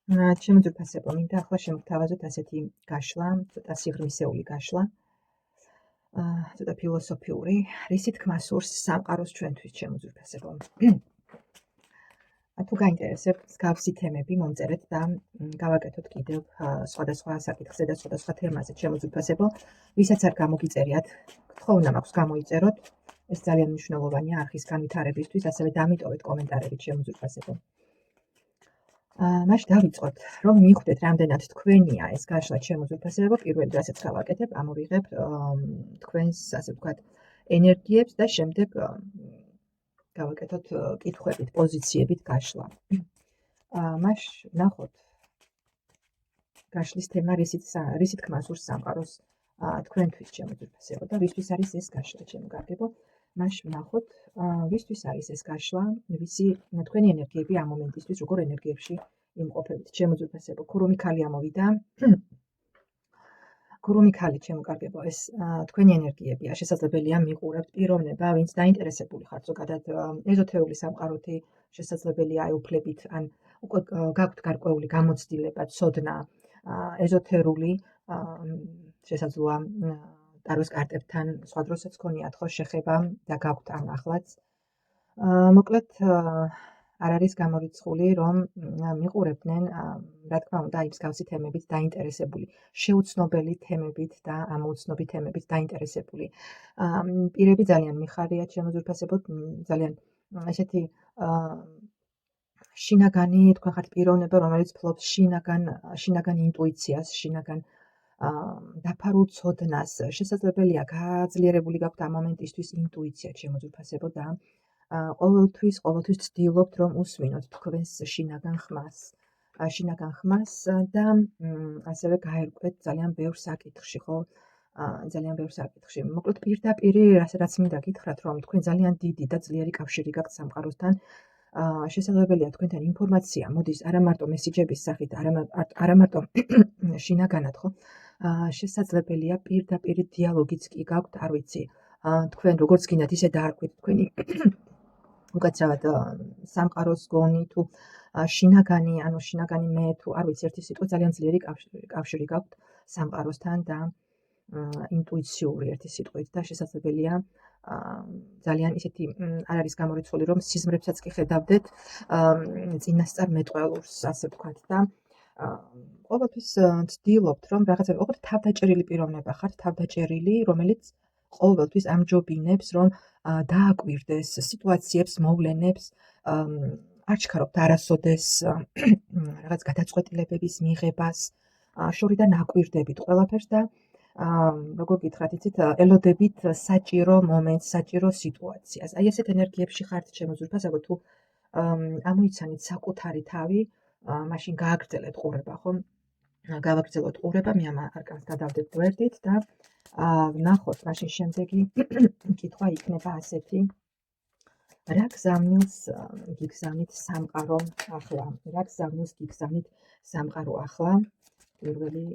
ჩემო ძვირფასებო, მინდა ახლა შემოგთავაზოთ ასეთი გაშლა, ცოტა სიღრმისეული გაშლა, ცოტა ფილოსოფიური, რისი თქმა სურს სამყაროს ჩვენთვის, ჩემო ძვირფასებო. თუ გაინტერესებთ მსგავსი თემები, მომწერეთ და გავაკეთოთ კიდევ სხვადასხვა საკითხზე და სხვადასხვა თემაზე, ჩემო ძვირფასებო. ვისაც არ გამოგიწერიათ, გთხოვნა მაქვს გამოიწეროთ. ეს ძალიან მნიშვნელოვანია არხის განვითარებისთვის, ასევე დამიტოვეთ კომენტარები, ჩემო ძვირფასებო. მაშინ დავიწყოთ, რომ მივხვდეთ, რამდენად თქვენია ეს გაშლა, ჩემო ძვირფასებო. პირველი რასაც გავაკეთებ, ამოვიღებ თქვენს, ასე ვთქვათ, ენერგიებს და შემდეგ გავაკეთოთ კითხვებით, პოზიციებით გაშლა. მაშინ ნახოთ გაშლის თემა, რისი თქმა სურს სამყაროს თქვენთვის, ჩემო ძვირფასებო და ვისთვის არის ეს გაშლა, ჩემო კარგებო. მაშინ ნახოთ, ვისთვის არის ეს გაშლა, ვისი თქვენი ენერგიები ამ მომენტისთვის, როგორ ენერგიებში იმყოფებით, ჩემო ძვირფასებო. ქურუმი ქალი ამოვიდა. ქურუმი ქალი, ჩემო კარგებო, ეს თქვენი ენერგიებია, შესაძლებელია მიყურებთ პიროვნება, ვინც დაინტერესებული ხართ ზოგადად ეზოთერული სამყაროთი, შესაძლებელია ეუფლებით, ან უკვე გაქვთ გარკვეული გამოცდილება, ცოდნა ეზოთერული, შესაძლოა ტაროს კარტებთან სხვა დროსაც გქონიათ ხო შეხება და გაქვთ ამ ახლაც. მოკლედ არ არის გამორიცხული, რომ მიყურებდნენ, რა თქმა უნდა, იმ მსგავსი თემებით დაინტერესებული, შეუცნობელი თემებით და ამოუცნობი თემებით დაინტერესებული. პირები ძალიან მიხარია, ჩემო ძვირფასებო, ძალიან ესეთი შინაგანი, თქვენ ხართ პიროვნება, რომელიც ფლობს შინაგან ინტუიციას, შინაგან დაფარულ ცოდნას, შესაძლებელია გააძლიერებული გაქვთ ამ მომენტისთვის ინტუიცია, ჩემო ძვირფასებო და ყოველთვის ვცდილობთ, რომ უსმინოთ თქვენს შინაგან ხმას და ასევე გაერკვეთ ძალიან ბევრ საკითხში, ხო? ძალიან ბევრ საკითხში. მოკლედ პირდაპირ რაც მინდა გითხრათ, რომ თქვენ ძალიან დიდი და ძლიერი კავშირი გაქვთ სამყაროსთან. შესაძლებელია თქვენთან ინფორმაცია მოდის არა მარტო მესიჯების სახით, არა მარტო შინაგანად, ხო? შესაძლებელია პირდაპირ დიალოგიც კი გაქვთ, არ ვიცი. თქვენ როგორც გინდათ, ისე დაარქვით თქვენი უკაცრავად სამყაროს გონი თუ შინაგანი მე თუ არ ვიცი, ერთი სიტყვა ძალიან ძლიერი კავშირი გაქვთ სამყაროსთან და ინტუიციური ერთი სიტყვით და შესაძლებელია ძალიან ისეთი არ არის გამორიცხული, რომ სიზმრებსაც კი ხედავდეთ წინასწარ მეტყველურს, ასე ვთქვათ და ყოველთვის ვცდილობთ, რომ რაღაცა ოღონდ თავდაჭერილი პიროვნება ხართ, თავდაჭერილი, რომელიც ყოველთვის ამჯობინებს, რომ დააკვირდეს სიტუაციებს, მოვლენებს, არ ჩქარობთ არასოდეს რაღაც გადაწყვეტილებების მიღებას, შორიდან აკვირდებით ყველაფერს და როგორ გითხრათ, იცით, ელოდებით საჭირო მომენტს, საჭირო სიტუაციას. აი ესეთ ენერგიებში ხართ, ჩემო ძვირფასებო, თუ ამოიცანით საკუთარი თავი, მაშინ გააგრძელეთ ყურება, ხო? გავაგრძელოთ ყურება, მე ამ არკანს გადავდებ გვერდით და ვნახოთ, მაშინ შემდეგი კითხვა იქნება ასეთი. რა გზავნილს გიგზავნით სამყარო ახლა? რა გზავნილს გიგზავნით სამყარო ახლა? პირველი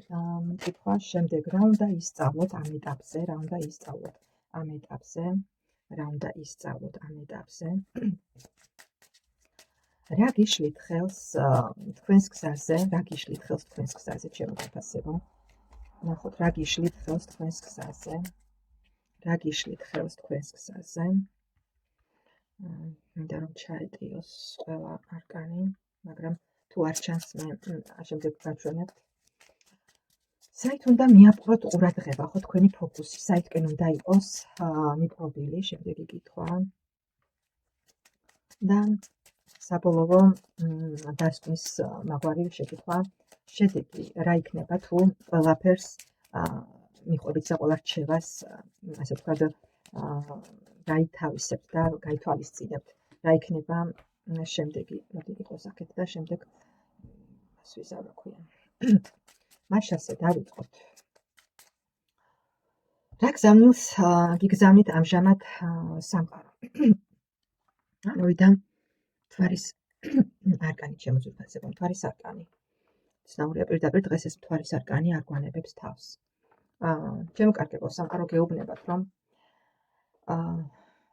კითხვა, შემდეგ რა უნდა ისწავლოთ ამ ეტაპზე? რა გიშლით ხელს თქვენს გზაზე? ჩემო ძვირფასებო. ნახოთ, რა გიშლით ხელს თქვენს გზაზე? მინდა რომ ჩაეტიოს ყველა არკანი, მაგრამ თუ არ ჩანს, მე შემდეგ გაჩვენებთ. საით უნდა მიაპყროთ ყურადღება, ხო, თქვენი ფოკუსი, საითკენ უნდა იყოს მიპყრობილი, შემდეგი კითხვა. და საბოლოო დასკვნის მაგვარი შეკითხვა, შედეგი რა იქნება თუ ყველაფერს მიყვებით და ყველა რჩევას, ასე ვთქვათ, გაითავისებთ და გაითვალისწინებთ. რა იქნება შემდეგი, მოდი იყოს აქეთ და შემდეგ ვიზავ, რა ქვია. მაშ ასე დავიწყოთ. რა გზავნილს გიგზავნით ამჟამად სამყარო? ამოვიდა მთვარის არკანი, ჩემო ძვირფასებო, მთვარის არკანი. ცნაურია პირდაპირ დღეს ეს მთვარის არკანი არგვანებებს თავს. ჩემო კარგებო, სამყარო გეუბნებათ, რომ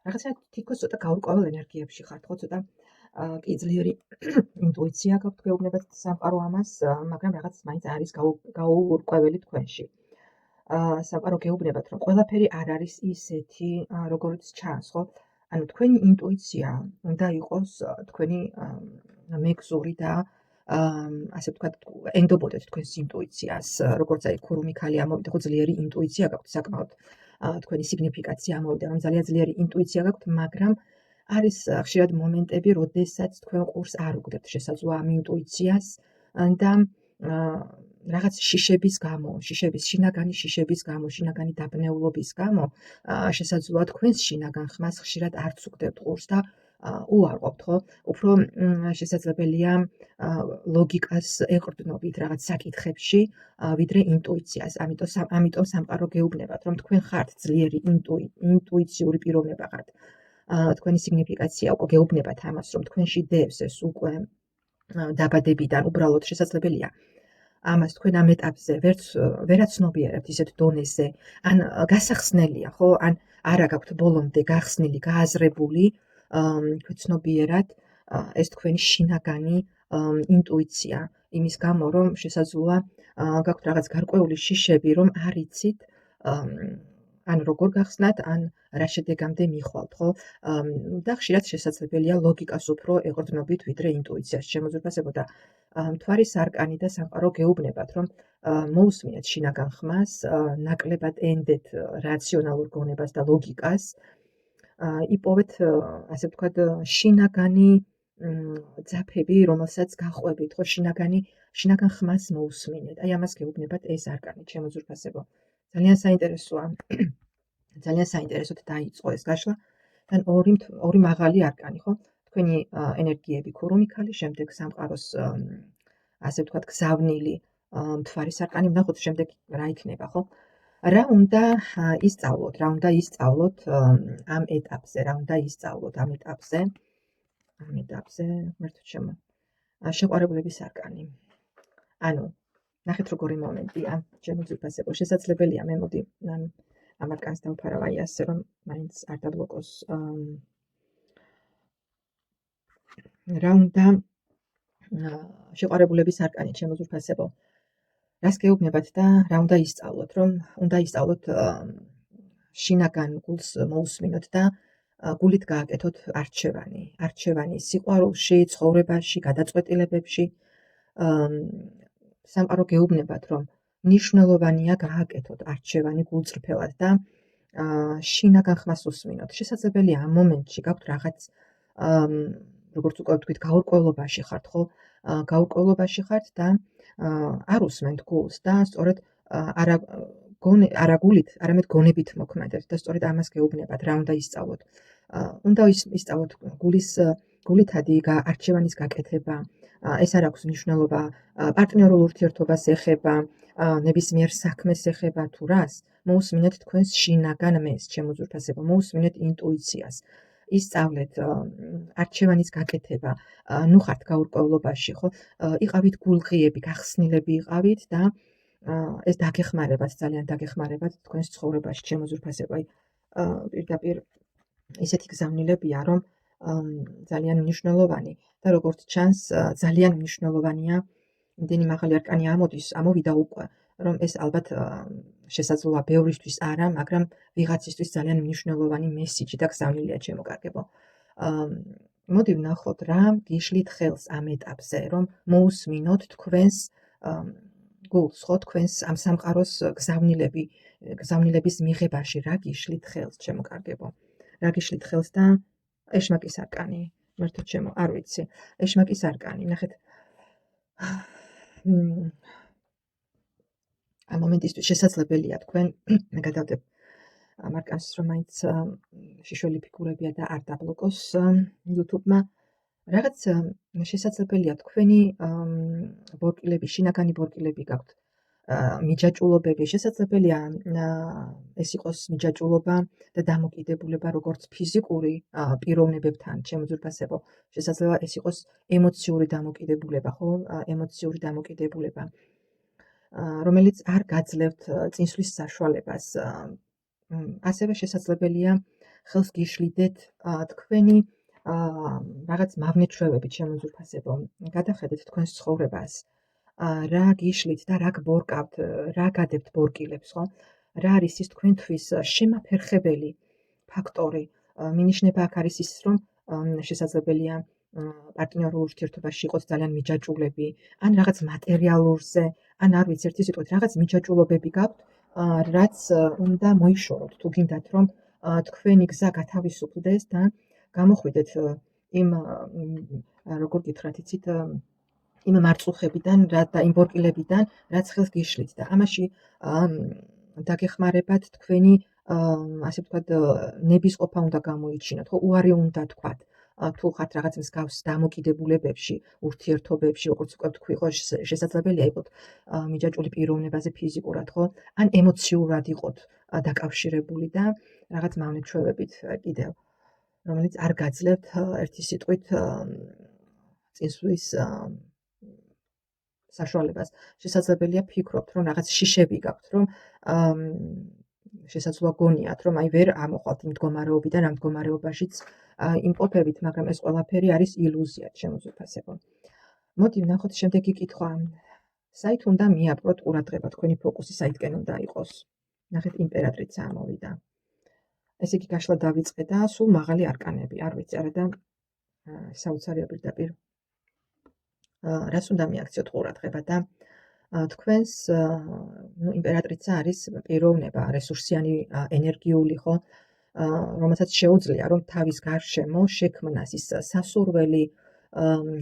რაღაცა თითქოს ცოტა გაურკვეველ ენერგიებში ხართ, ხო, ცოტა კი ძლიერი ინტუიცია გაქვთ, გეუბნებათ სამყარო ამას, მაგრამ რაღაც მაინც არის გაურკვეველი თქვენში. სამყარო გეუბნებათ, რომ ყველაფერი არ არის ისეთი, როგორც ჩანს, ხო? ანუ თქვენი ინტუიცია უნდა იყოს თქვენი მეგზური და ასე ვთქვათ, ენდობოდეთ თქვენს ინტუიციას, როგორც აი ქურუმი ქალი ამოვიდა, ხო ძლიერი ინტუიცია გაქვთ საკმაოდ. თქვენი სიგნიფიკაცია ამოვიდა, რომ ძალიან ძლიერი ინტუიცია გაქვთ, მაგრამ არის ხშირად მომენტები, როდესაც თქვენ ყურს არ უგდებთ შესაძლოა ამ ინტუიციას და რაღაც შინაგანი შიშების გამო, შინაგანი დაბნეულობის გამო, შესაძლოა თქვენს შინაგან ხმას ხშირად არც უგდებთ ყურს და უარყოფთ, ხო? უფრო შესაძლებელია ლოგიკას ეყრდნობით რაღაც საკითხებში, ვიდრე ინტუიციას. ამიტომ სამყარო გეუბნებათ, რომ თქვენ ხართ ძლიერი ინტუიციური პიროვნება ხართ. თქვენი სიგნიფიკაცია უკვე გეუბნებათ ამას, რომ თქვენში დევს ეს უკვე დაბადებიდან უბრალოდ შესაძლებელია. ამას თქვენ ამ ეტაპზე ვერაცნობიერებთ ისეთ დონეზე, ან გასახსნელია, ხო? ან არა გაქვთ ბოლომდე გახსნილი, გააზრებული, ვეცნობიერად ეს თქვენი შინაგანი ინტუიცია, იმის გამო, რომ შესაძლოა გაქვთ რაღაც გარკვეული შიშები, რომ არ იცით ან როგორ გახსნათ, ან რა შედეგამდე მიხვალთ, ხო? და ხშირად შესაძლებელია ლოგიკას უფრო ეყრდნობით, ვიდრე ინტუიციას. შემოძვირფასებო და მთვარის არკანი და სამყარო გეუბნებათ, რომ მოусმინეთ შინაგან ხმას, ნაკლებად ენდეთ რაციონალურ გონებას და ლოგიკას, იპოვეთ, ასე ვთქვათ, შინაგანი ძაფები, რომელსაც გაყვებით, ხო, შინაგან ხმას მოусმინეთ. აი ამას გეუბნებათ ეს არკანი, შემოძვირფასებო. ძალიან საინტერესოა. ძალიან საინტერესოდ დაიწყო ეს გაშლა. თან ორი მაღალი არკანი, ხო? თქვენი ენერგიები ქურუმი ქალი, შემდეგ სამყაროს ასე ვთქვათ, გზავნილი მთვარის არკანი, ვნახოთ შემდეგ რა იქნება, ხო? რა უნდა ისწავლოთ ამ ეტაპზე, ღმერთო ჩემო. შეყვარებულების არკანი. ანუ ნახეთ როგორი მომენტია, ჩემო ძვირფასებო, შესაძლებელია მე მოდი ამ არკანს დავფარავ აი ასე, რომ მაინც არ დაბლოკოს. რა უნდა შეყვარებულების არკანი, ჩემო ძვირფასებო. რას გეუბნებათ და რა უნდა ისწავლოთ, რომ უნდა ისწავლოთ შინაგან გულს მოусმინოთ და გულით გააკეთოთ არჩევანი სიყვარულში, ცხოვრებაში, გადაწყვეტილებებში. სამყარო გეუბნებათ, რომ მნიშვნელოვანია გააკეთოთ არჩევანი გულწრფელად და შინაგან ხმას უსმინოთ. შესაძლებელია ამ მომენტში გაქვთ რაღაც როგორც უკვე ვთქვით, გაურკვევლობაში ხართ, ხო? გაურკვევლობაში ხართ და არ უსმენთ გულს და სწორედ არა გულით, არამედ გონებით მოქმედებთ და სწორედ ამას გეუბნებათ, რა უნდა ისწავლოთ. უნდა ისწავლოთ გულითადი არჩევანის გაკეთება. ეს არ აქვს მნიშვნელობა პარტნიორულ ურთიერთობას ეხება, ნებისმიერ საქმეს ეხება თუ რას, მოусმინეთ თქვენს შინაგან მეს, ჩემო ძვირფასებო, მოусმინეთ ინტუიციას. ისწავლეთ არჩევანის გაკეთება, ნუ ხართ გაურკვევლობაში, ხო? იყავით გულღიები, გახსნილები იყავით და ეს დაგეხმარებათ, ძალიან დაგეხმარებათ თქვენს ცხოვრებაში, ჩემო ძვირფასებო. აი პირდაპირ ისეთი გზავნილებია, რომ ძალიან მნიშვნელოვანი და როგორც ჩანს, ძალიან მნიშვნელოვანია, იმდენი მაღალი არკანი ამოვიდა უკვე, რომ ეს ალბათ შესაძლოა ბევრისთვის არა, მაგრამ ვიღაცისთვის ძალიან მნიშვნელოვანი მესიჯი და გზავნილია, ჩემო კარგებო. მოდი ვნახოთ რა გიშლით ხელს ამ ეტაპზე, რომ მოусმინოთ თქვენს გულს, ხო, თქვენს ამ სამყაროს გზავნილების მიღებაში რა გიშლით ხელს, ჩემო კარგებო. რა გიშლით ხელს და ეშმაკის არკანი, ღმერთო ჩემო, არ ვიცი. ეშმაკის არკანი, ნახეთ. ამ მომენტისთვის შესაძლებელია თქვენ გადავდებ ამ არკანს, რომ მაინც შიშველი ფიგურებია და არ დაბლოკოს YouTube-მა. რაღაც შესაძლებელია თქვენი ბორკილები, შინაგანი ბორკილები გაქვთ. მიჯაჭულობები, შესაძლებელია ეს იყოს მიჯაჭულობა და დამოკიდებულება როგორც ფიზიკური პიროვნებებთან, ჩემო ძვირფასებო, შესაძლოა ეს იყოს ემოციური დამოკიდებულება, ხო? ემოციური დამოკიდებულება, რომელიც არ გაძლევთ წინსვლის საშუალებას. ასევე შესაძლებელია ხელს გიშლიდეთ თქვენი რაღაც მავნეჩვევებით შემოძვირფასებო, გადახედეთ თქვენს ცხოვრებას, რა გიშლით და რა გბორკავთ, რა გადებთ ბორკილებს, ხო? რა არის ის თქვენთვის შემაფერხებელი ფაქტორი? მინიშნება აქ არის ის, რომ შესაძლებელია პარტნიორულ ურთიერთობაში იყოს ძალიან მიჯაჭვულები, ან რაღაც მატერიალურზე, ან არ ვიცი, ერთი სიტყვით, რაღაც მიჯაჭვულობები გაქვთ, რაც უნდა მოიშოროთ, თუ გინდათ, რომ თქვენი გზა გათავისუფლდეს და გამოხვიდეთ იმ როგორ გითხრათ, იცით, იმ მარწუხებიდან და იმ ბორკილებიდან, რაც ხელს გიშლით და ამაში დაგეხმარებათ თქვენი ასე ვთქვათ, ნებისყოფა უნდა გამოიჩინოთ, ხო, უარი უნდა თქვათ. თუ ხართ რაღაც მსგავს დამოკიდებულებებში, ურთიერთობებში, როგორც უკვე ვთქვი, ხო, შესაძლებელია იყოთ მიჯაჭვული პიროვნებაზე ფიზიკურად, ხო, ან ემოციურად იყოთ დაკავშირებული და რაღაც მავნეჩვევებით კიდევ, რომელიც არ გაძლევთ ერთი სიტყვით წინსვლის საშუალებას. შესაძლებელია ფიქრობთ, რომ რაღაც შიშები გაქვთ, რომ შესაძლოა გონიათ, რომ აი ვერ ამოხვალთ იმ მდგომარეობიდან ამ მდგომარეობაშიც იმყოფებით, მაგრამ ეს ყველაფერი არის ილუზიად შემოძვირფასებო. მოდი ვნახოთ შემდეგი კითხვა. საით უნდა მიაპყროთ ყურადღება, თქვენი ფოკუსი საითკენ უნდა იყოს? ნახეთ, იმპერატრიცა ამოვიდა. ესე იგი გაშლა დავიწყე და სულ მაღალი არკანები, არ ვიცი, არა და საოცარია პირდაპირ რას უნდა მიაქციოთ ყურადღება და თქვენს იმპერატრიცა არის პიროვნება, რესურსიანი, ენერგიული, ხო, რომელსაც შეუძლია, რომ თავის გარშემო შექმნას ის სასურველი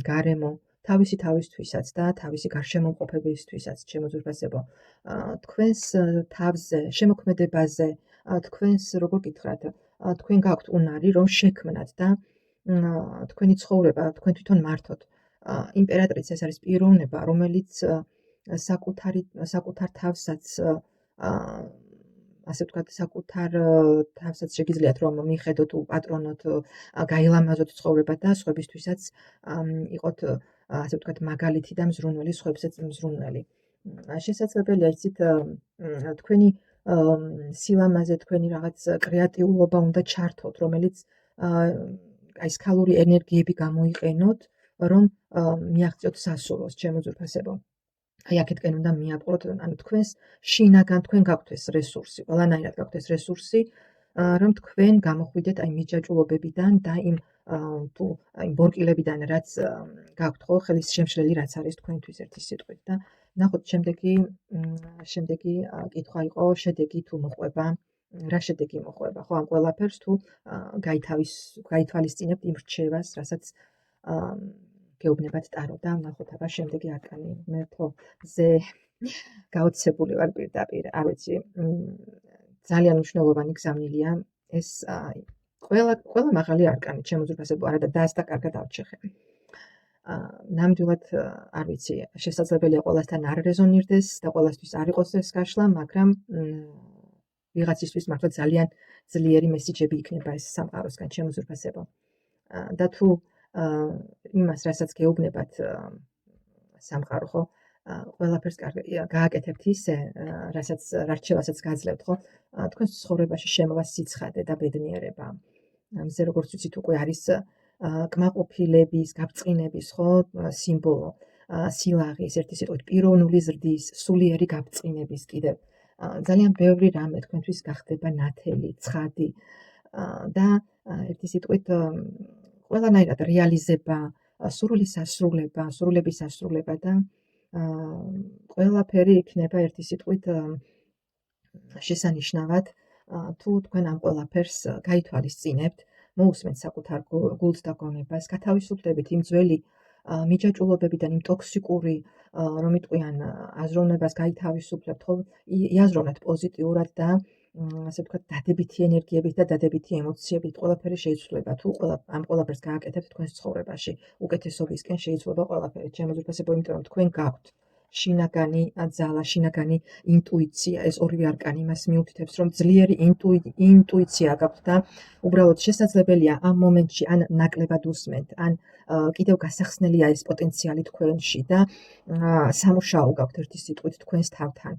გარემო თავისი თავისთვისაც და თავისი გარშემომყოფებისთვისაც, შემოძვირფასებო, თქვენს თავზე, შემოქმედებაზე, თქვენს, როგორ გითხრათ, თქვენ გაქვთ უნარი, რომ შექმნათ და თქვენი ცხოვრება, თქვენ თვითონ მართოთ. იმპერატრიცა ეს არის პიროვნება, რომელიც საკუთარ თავსაც ასე ვთქვათ, საკუთარ თავსაც შეგიძლიათ რომ მიხედოთ, უპატრონოთ, გაილამაზოთ ცხოვრება და სხვებისთვისაც იყოთ ასე ვთქვათ, მაგალითი და მზრუნველი, სხვებსაც მზრუნველი. შესაძლებელია იცით, თქვენი სილამაზე, თქვენი რაღაც კრეატიულობა უნდა ჩართოთ, რომელიც აი სქალური ენერგიები გამოიყენოთ, რომ მიაღწიოთ სასურველს, შემოძვირფასებო. აი აქეთკენ უნდა მიაპყროთ, ანუ თქვენს შინაგან თქვენ გაქვთ ეს რესურსი, ყველანაირად გაქვთ ეს რესურსი, რომ თქვენ გამოხვიდეთ აი მიჯაჭვულობებიდან და იმ თუ იმ ბორკილებიდან, რაც გაქვთ, ხო, ხელის შემშლელი რაც არის თქვენთვის ერთი სიტყვით და ნახოთ შემდეგი კითხვა იყო, შედეგი თუ მოყვება, რა შედეგი მოყვება, ხო, ამ ყველაფერს თუ გაითვალისწინებთ იმ რჩევას, რასაც გეუბნებათ ტარო და ნახოთ აბა შემდეგი არკანი. მე ზე გაოცებული ვარ პირდაპირ, არ ვიცი, ძალიან მნიშვნელოვანი გზავნილია ეს ყველა მაღალი არკანი, შემოძვირფასებო, არა და დაასთა კარგად ავჩეხე. ნამდვილად არ ვიცი, შესაძლებელია ყველასთან არ რეზონირდეს და ყველასთვის არ იყოს ეს გაშლა, მაგრამ ვიღაცისთვის მართლა ძალიან ძლიერი მესიჯები იქნება ეს სამყაროსგან, შემოძვირფასებო. და თუ იმას, რასაც გეუბნებათ სამყარო, ხო, ყველაფერს გააკეთებთ ისე, რა რჩევასაც გაძლევთ, ხო, თქვენს ცხოვრებაში შემოვა სიცხადე და ბედნიერება. ამაზე როგორც ვიცით, უკვე არის კმაყოფილების, გაბწყინების, ხო, სიმბოლო, სილაღის, ერთი სიტყვით, პიროვნული ზრდის, სულიერი გაბწყინების კიდევ. ძალიან ბევრი რამე თქვენთვის გახდება ნათელი, ცხადი და ერთი სიტყვით ყველანაირად რეალიზება, სურვილის ასრულება და ყველაფერი იქნება ერთი სიტყვით შესანიშნავად, თუ თქვენ ამ ყველაფერს გაითვალისწინებთ, მოусმენთ საკუთარ გულს და გონებას, გათავისუფლდებით იმ ძველი მიჯაჭვულობებიდან, იმ ტოქსიკური, რომ იტყვიან, აზროვნებას გაითავისუფლებთ, ხო, იაზროვნეთ პოზიტიურად და ასე ვთქვათ, დადებითი ენერგიებით და დადებითი ემოციებით ყველაფერი შეიცვლება. თუ ამ ყველაფერს გააკეთებთ თქვენს ცხოვრებაში, უკეთესობისკენ შეიცვლება ყველაფერი. შემოძვირფასებო, იმიტომ რომ თქვენ გაქვთ შინაგანი ძალა, შინაგანი ინტუიცია, ეს ორივე არკანი იმას მიუთითებს, რომ ძლიერი ინტუიცია გაქვთ და უბრალოდ შესაძლებელია ამ მომენტში ან ნაკლებად უსმენთ, ან კიდევ გასახსნელია ეს პოტენციალი თქვენში და სამუშაო გაქვთ ერთი სიტყვით თქვენს თავთან.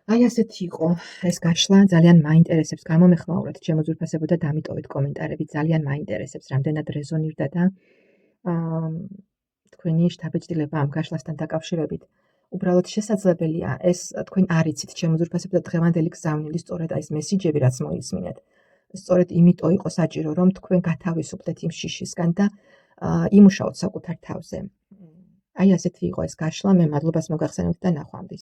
აი ასეთი იყო ეს გაშლა, ძალიან მაინტერესებს, გამომეხმაურეთ, ჩემო ძვირფასებო და დამიტოვეთ კომენტარები, ძალიან მაინტერესებს, რამდენად რეზონირდა და თქვენი შთაბეჭდილება ამ გაშლასთან დაკავშირებით. უბრალოდ შესაძლებელია ეს თქვენ არ იცით, ჩემო ძვირფასებო და დღევანდელი გზავნილი სწორედ აი ეს მესიჯები, რაც მოისმინეთ. სწორედ იმიტომ იყო საჭირო, რომ თქვენ გათავისუფლდეთ იმ შიშისგან და იმუშაოთ საკუთარ თავზე. აი ასეთი იყო ეს გაშლა, მე მადლობას მოგახსენებთ და ნახვამდის.